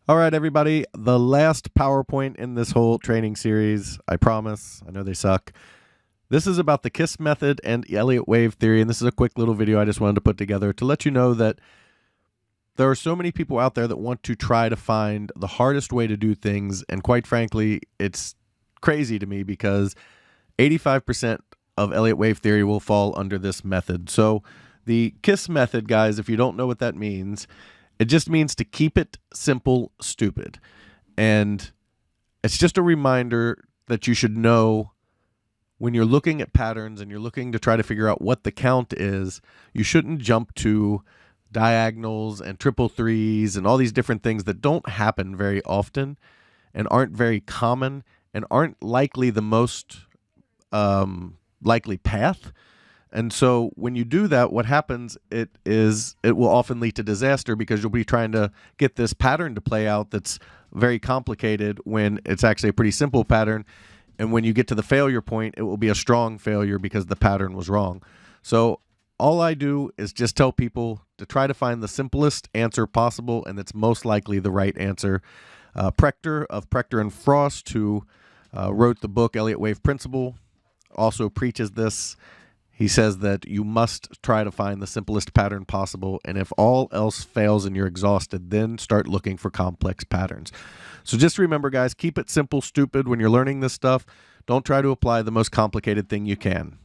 All right, everybody. The last PowerPoint in this whole training series, I promise. I know they suck. This is about the KISS method and Elliott Wave Theory, and this is a quick little video I just wanted to put together to let you know that there are so many people out there that want to try to find the hardest way to do things, and quite frankly, it's crazy to me because 85% of Elliott Wave Theory will fall under this method. So the KISS method, guys, if you don't know what that means, it just means to keep it simple, stupid. And it's just a reminder that you should know when you're looking at patterns and you're looking to try to figure out what the count is, you shouldn't jump to diagonals and triple threes and all these different things that don't happen very often and aren't very common and aren't likely the most likely path. And so when you do that, what happens it will often lead to disaster because you'll be trying to get this pattern to play out that's very complicated when it's actually a pretty simple pattern. And when you get to the failure point, it will be a strong failure because the pattern was wrong. So all I do is just tell people to try to find the simplest answer possible, and it's most likely the right answer. Prechter of Prechter and Frost, who wrote the book Elliott Wave Principle, also preaches this. He says that you must try to find the simplest pattern possible, and if all else fails and you're exhausted, then start looking for complex patterns. So just remember, guys, keep it simple, stupid when you're learning this stuff. Don't try to apply the most complicated thing you can.